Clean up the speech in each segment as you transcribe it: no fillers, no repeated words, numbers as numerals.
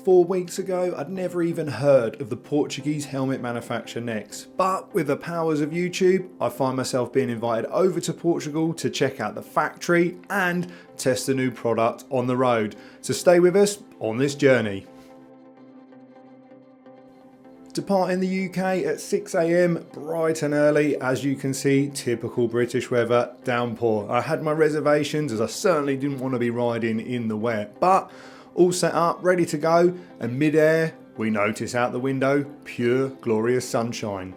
4 weeks ago, I'd never even heard of the Portuguese helmet manufacturer NEXX, but with the powers of YouTube, I find myself being invited over to Portugal to check out the factory and test a new product on the road. So stay with us on this journey. Departing the UK at 6 AM, bright and early, as you can see, typical British weather, downpour. I had my reservations as I certainly didn't want to be riding in the wet, but all set up, ready to go, and mid-air, we notice out the window, pure, glorious sunshine.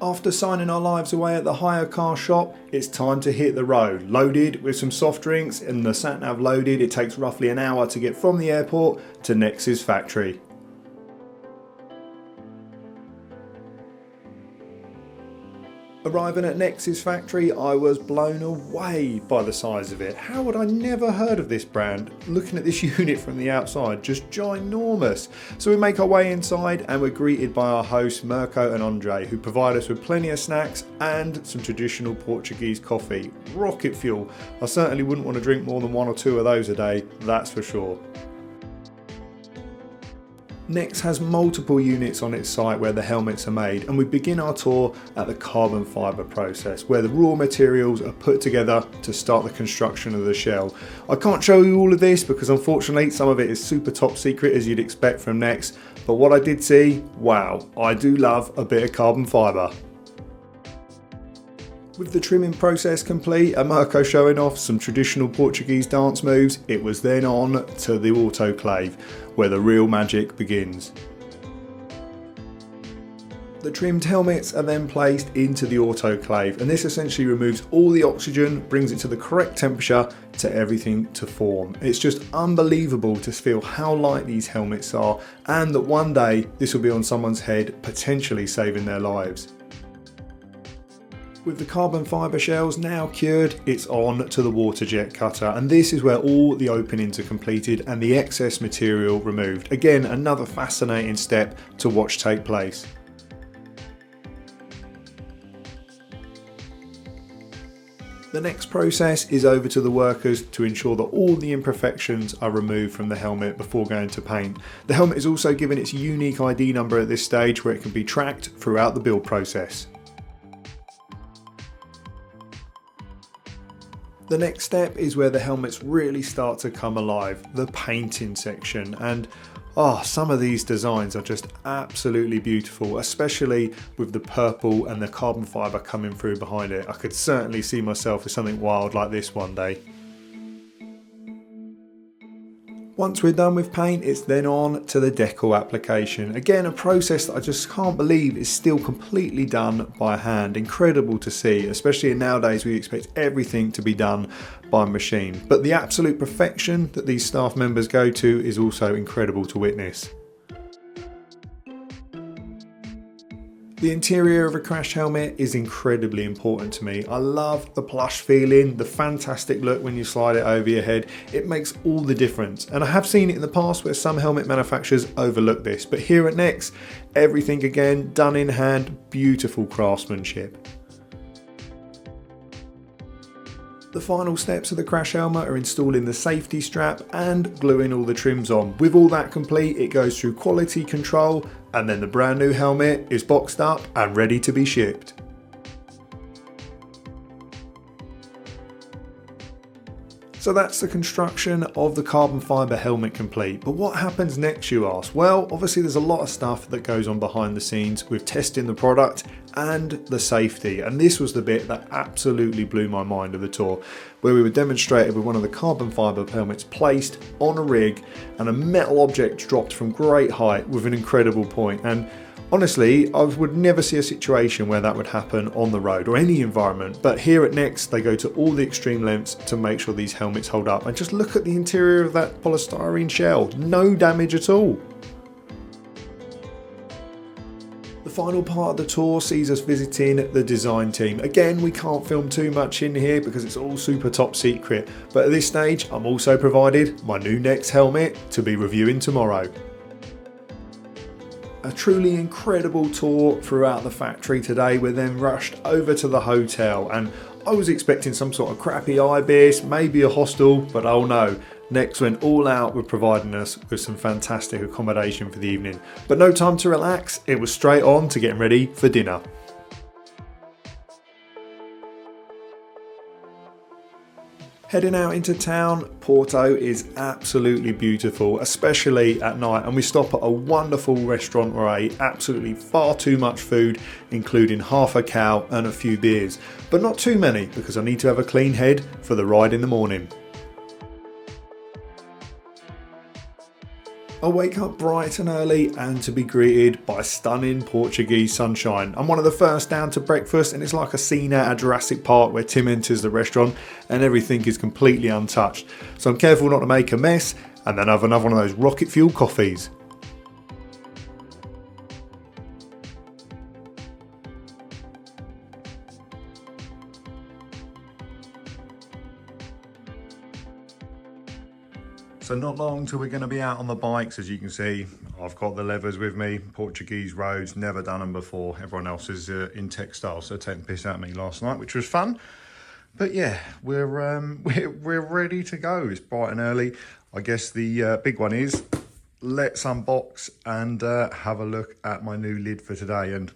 After signing our lives away at the hire car shop, it's time to hit the road. Loaded with some soft drinks and the sat-nav loaded, it takes roughly an hour to get from the airport to NEXX's factory. Arriving at NEXX's factory, I was blown away by the size of it. How had I never heard of this brand? Looking at this unit from the outside, just ginormous. So we make our way inside and we're greeted by our hosts Mirko and Andre, who provide us with plenty of snacks and some traditional Portuguese coffee. Rocket fuel. I certainly wouldn't want to drink more than 1 or 2 of those a day, that's for sure. NEXX has multiple units on its site where the helmets are made, and we begin our tour at the carbon fibre process where the raw materials are put together to start the construction of the shell. I can't show you all of this because unfortunately some of it is super top secret, as you'd expect from NEXX, but what I did see, wow, I do love a bit of carbon fibre. With the trimming process complete and Mirko showing off some traditional Portuguese dance moves, it was then on to the autoclave, where the real magic begins. The trimmed helmets are then placed into the autoclave, and this essentially removes all the oxygen, brings it to the correct temperature to everything to form. It's just unbelievable to feel how light these helmets are, and that one day this will be on someone's head, potentially saving their lives. With the carbon fibre shells now cured, it's on to the water jet cutter, and this is where all the openings are completed and the excess material removed. Again, another fascinating step to watch take place. The next process is over to the workers to ensure that all the imperfections are removed from the helmet before going to paint. The helmet is also given its unique ID number at this stage where it can be tracked throughout the build process. The next step is where the helmets really start to come alive, the painting section, and some of these designs are just absolutely beautiful, especially with the purple and the carbon fibre coming through behind it. I could certainly see myself as something wild like this one day. Once we're done with paint, it's then on to the decal application. Again, a process that I just can't believe is still completely done by hand. Incredible to see, especially nowadays we expect everything to be done by machine. But the absolute perfection that these staff members go to is also incredible to witness. The interior of a crash helmet is incredibly important to me. I love the plush feeling, the fantastic look when you slide it over your head. It makes all the difference. And I have seen it in the past where some helmet manufacturers overlook this, but here at NEXX, everything again done in hand, beautiful craftsmanship. The final steps of the crash helmet are installing the safety strap and gluing all the trims on. With all that complete, it goes through quality control, and then the brand new helmet is boxed up and ready to be shipped. So that's the construction of the carbon fibre helmet complete. But what happens next, you ask? Well, obviously there's a lot of stuff that goes on behind the scenes with testing the product and the safety. And this was the bit that absolutely blew my mind of the tour, where we were demonstrated with one of the carbon fibre helmets placed on a rig and a metal object dropped from great height with an incredible point. And honestly, I would never see a situation where that would happen on the road or any environment, but here at NEXX they go to all the extreme lengths to make sure these helmets hold up. And just look at the interior of that polystyrene shell, no damage at all. The final part of the tour sees us visiting the design team. Again, we can't film too much in here because it's all super top secret, but at this stage I'm also provided my new NEXX helmet to be reviewing tomorrow. A truly incredible tour throughout the factory today. We're then rushed over to the hotel, and I was expecting some sort of crappy ibis, maybe a hostel, but oh no. NEXX went all out with providing us with some fantastic accommodation for the evening. But no time to relax, it was straight on to getting ready for dinner. Heading out into town, Porto is absolutely beautiful, especially at night, and we stop at a wonderful restaurant where I ate absolutely far too much food, including half a cow and a few beers. But not too many, because I need to have a clean head for the ride in the morning. I wake up bright and early and to be greeted by stunning Portuguese sunshine. I'm one of the first down to breakfast, and it's like a scene out of Jurassic Park where Tim enters the restaurant and everything is completely untouched. So I'm careful not to make a mess and then have another one of those rocket fuel coffees. So not long till we're going to be out on the bikes. As you can see, I've got the levers with me. Portuguese roads, never done them before. Everyone else is in textile, so taking the piss out of me last night, which was fun. But yeah, we're ready to go. It's bright and early. I guess the big one is let's unbox and have a look at my new lid for today. And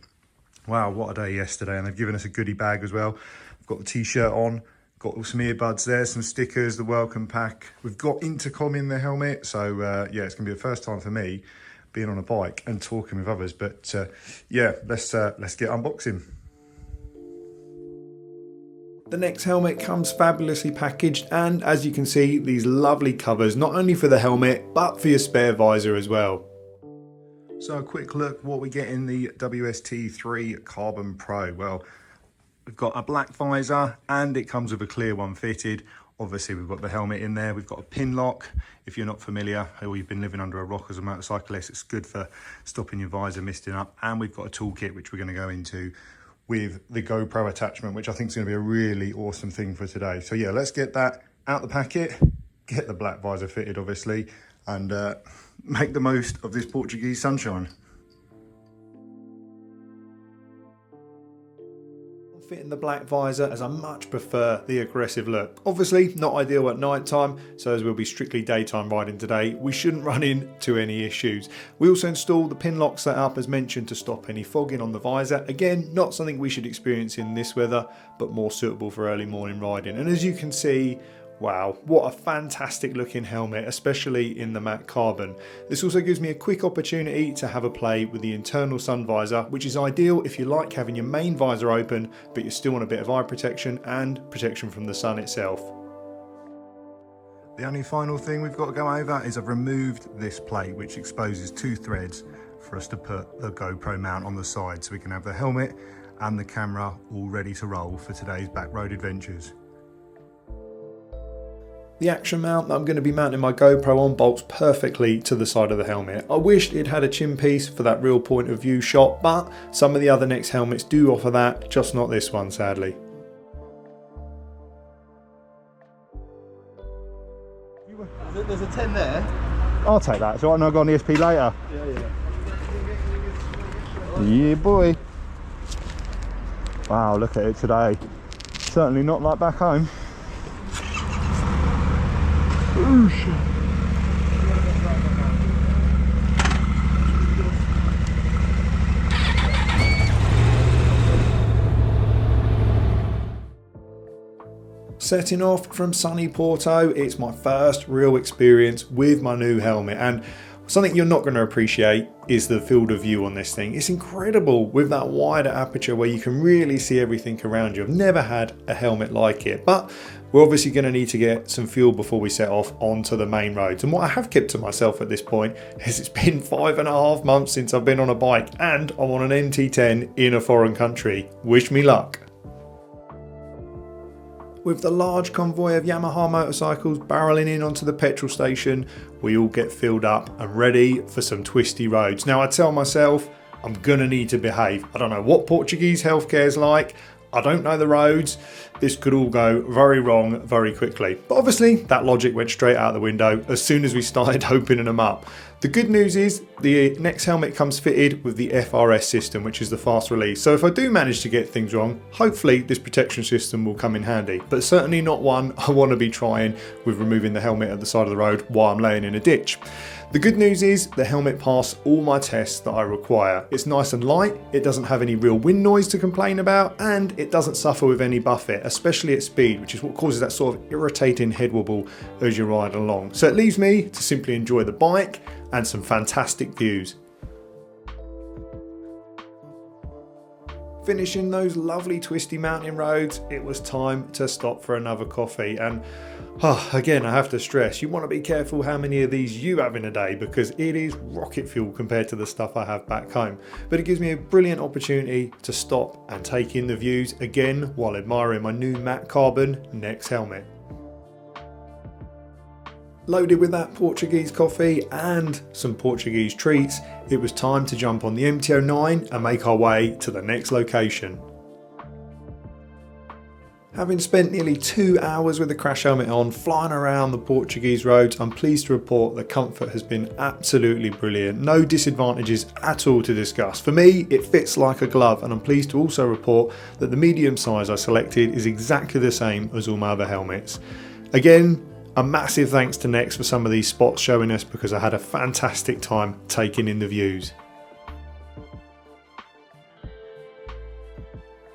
wow, what a day yesterday! And they've given us a goodie bag as well. I've got the t-shirt on. Got some earbuds there, some stickers, the welcome pack. We've got intercom in the helmet, so yeah, it's gonna be the first time for me being on a bike and talking with others. But yeah, let's get unboxing. The NEXX helmet comes fabulously packaged, and as you can see, these lovely covers, not only for the helmet, but for your spare visor as well. So a quick look what we get in the WST3 Carbon Pro. Well, we've got a black visor and it comes with a clear one fitted. Obviously we've got the helmet in there. We've got a pin lock. If you're not familiar or you've been living under a rock as a motorcyclist, it's good for stopping your visor misting up. And we've got a toolkit which we're going to go into with the GoPro attachment, which I think is going to be a really awesome thing for today. So yeah, let's get that out the packet, get the black visor fitted obviously, and make the most of this Portuguese sunshine. Fitting the black visor as I much prefer the aggressive look. Obviously not ideal at night time, so as we'll be strictly daytime riding today, we shouldn't run into any issues. We also installed the pin lock setup as mentioned to stop any fogging on the visor. Again, not something we should experience in this weather, but more suitable for early morning riding. And as you can see, wow, what a fantastic looking helmet, especially in the matte carbon. This also gives me a quick opportunity to have a play with the internal sun visor, which is ideal if you like having your main visor open, but you still want a bit of eye protection and protection from the sun itself. The only final thing we've got to go over is I've removed this plate, which exposes two threads for us to put the GoPro mount on the side, so we can have the helmet and the camera all ready to roll for today's backroad adventures. The action mount that I'm going to be mounting my GoPro on bolts perfectly to the side of the helmet. I wished it had a chin piece for that real point of view shot, but some of the other NEXX helmets do offer that, just not this one sadly. There's a 10 there. I'll take that, so I know I'll go on the SP later. Yeah. Yeah boy. Wow, look at it today. Certainly not like back home. Ooh, shit. Setting off from sunny Porto, it's my first real experience with my new helmet, and something you're not going to appreciate is the field of view on this thing. It's incredible with that wider aperture where you can really see everything around you. I've never had a helmet like it, but we're obviously going to need to get some fuel before we set off onto the main roads. And what I have kept to myself at this point is it's been 5.5 months since I've been on a bike, and I'm on an NT10 in a foreign country. Wish me luck. With the large convoy of Yamaha motorcycles barreling in onto the petrol station, we all get filled up and ready for some twisty roads. Now I tell myself, I'm gonna need to behave. I don't know what Portuguese healthcare is like, I don't know the roads, this could all go very wrong very quickly. But obviously that logic went straight out the window as soon as we started opening them up. The good news is the NEXX helmet comes fitted with the FRS system, which is the fast release. So if I do manage to get things wrong, hopefully this protection system will come in handy, but certainly not one I want to be trying with removing the helmet at the side of the road while I'm laying in a ditch. The good news is the helmet passed all my tests that I require. It's nice and light, it doesn't have any real wind noise to complain about, and it doesn't suffer with any buffet, especially at speed, which is what causes that sort of irritating head wobble as you ride along. So it leaves me to simply enjoy the bike and some fantastic views. Finishing those lovely twisty mountain roads, it was time to stop for another coffee. And again, I have to stress, you want to be careful how many of these you have in a day, because it is rocket fuel compared to the stuff I have back home. But it gives me a brilliant opportunity to stop and take in the views again while admiring my new matte carbon NEXX helmet. Loaded with that Portuguese coffee and some Portuguese treats, it was time to jump on the MT-09 and make our way to the next location. Having spent nearly 2 hours with the crash helmet on, flying around the Portuguese roads, I'm pleased to report the comfort has been absolutely brilliant. No disadvantages at all to discuss. For me, it fits like a glove, and I'm pleased to also report that the medium size I selected is exactly the same as all my other helmets. Again, a massive thanks to NEXX for some of these spots showing us, because I had a fantastic time taking in the views.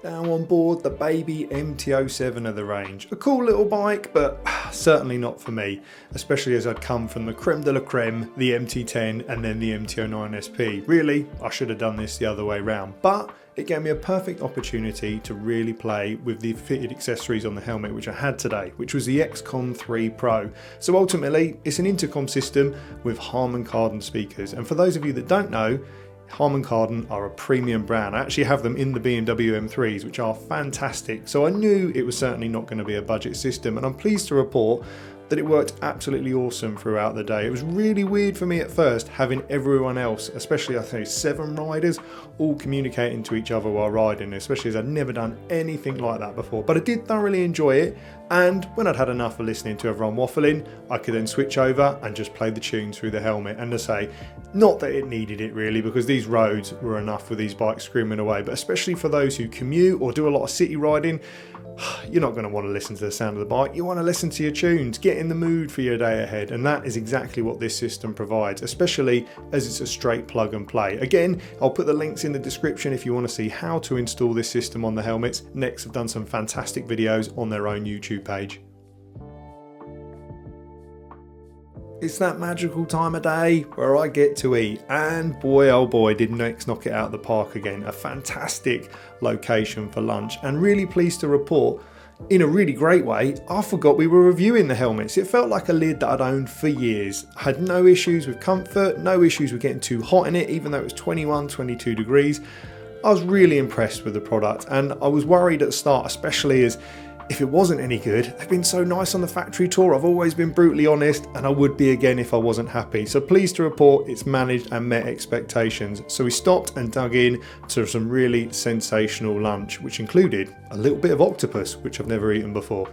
Now on board the baby MT-07 of the range. A cool little bike, but certainly not for me, especially as I'd come from the creme de la creme, the MT-10 and then the MT-09 SP. Really, I should have done this the other way round, but it gave me a perfect opportunity to really play with the fitted accessories on the helmet which I had today, which was the X.Com3 Pro. So ultimately, it's an intercom system with Harman Kardon speakers. And for those of you that don't know, Harman Kardon are a premium brand. I actually have them in the BMW M3s, which are fantastic. So I knew it was certainly not going to be a budget system, and I'm pleased to report that it worked absolutely awesome throughout the day. It was really weird for me at first having everyone else, especially I think 7 riders, all communicating to each other while riding, especially as I'd never done anything like that before. But I did thoroughly enjoy it, and when I'd had enough of listening to everyone waffling, I could then switch over and just play the tune through the helmet. And to say, not that it needed it really, because these roads were enough with these bikes screaming away, but especially for those who commute or do a lot of city riding, you're not going to want to listen to the sound of the bike. You want to listen to your tunes, get in the mood for your day ahead, and that is exactly what this system provides, especially as it's a straight plug and play. Again, I'll put the links in the description if you want to see how to install this system on the helmets. NEXX have done some fantastic videos on their own YouTube page. It's that magical time of day where I get to eat, and boy oh boy did NEXX knock it out of the park again. A fantastic location for lunch, and really pleased to report, in a really great way, I forgot we were reviewing the helmets. It felt like a lid that I'd owned for years. I had no issues with comfort, no issues with getting too hot in it, even though it was 21, 22 degrees. I was really impressed with the product, and I was worried at the start, especially as if it wasn't any good. They've been so nice on the factory tour. I've always been brutally honest, and I would be again if I wasn't happy. So pleased to report it's managed and met expectations. So we stopped and dug in to some really sensational lunch, which included a little bit of octopus, which I've never eaten before.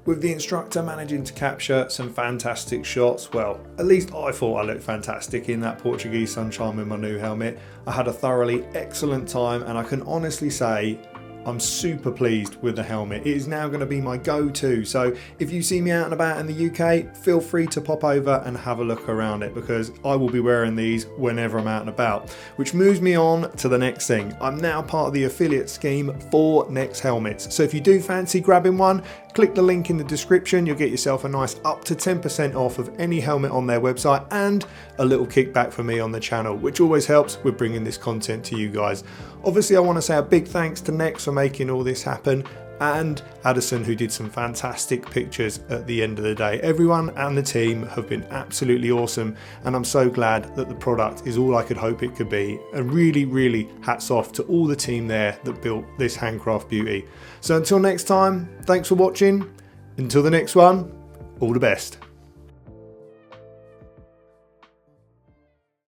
With the instructor managing to capture some fantastic shots, well, at least I thought I looked fantastic in that Portuguese sunshine with my new helmet. I had a thoroughly excellent time, and I can honestly say I'm super pleased with the helmet. It is now going to be my go-to. So if you see me out and about in the UK, feel free to pop over and have a look around it, because I will be wearing these whenever I'm out and about. Which moves me on to the next thing. I'm now part of the affiliate scheme for NEXX Helmets. So if you do fancy grabbing one, click the link in the description. You'll get yourself a nice up to 10% off of any helmet on their website, and a little kickback for me on the channel, which always helps with bringing this content to you guys. Obviously, I want to say a big thanks to NEXX for making all this happen, and Addison, who did some fantastic pictures at the end of the day. Everyone and the team have been absolutely awesome, and I'm so glad that the product is all I could hope it could be. And really hats off to all the team there that built this handcraft beauty. So until next time, thanks for watching. Until the next one, all the best.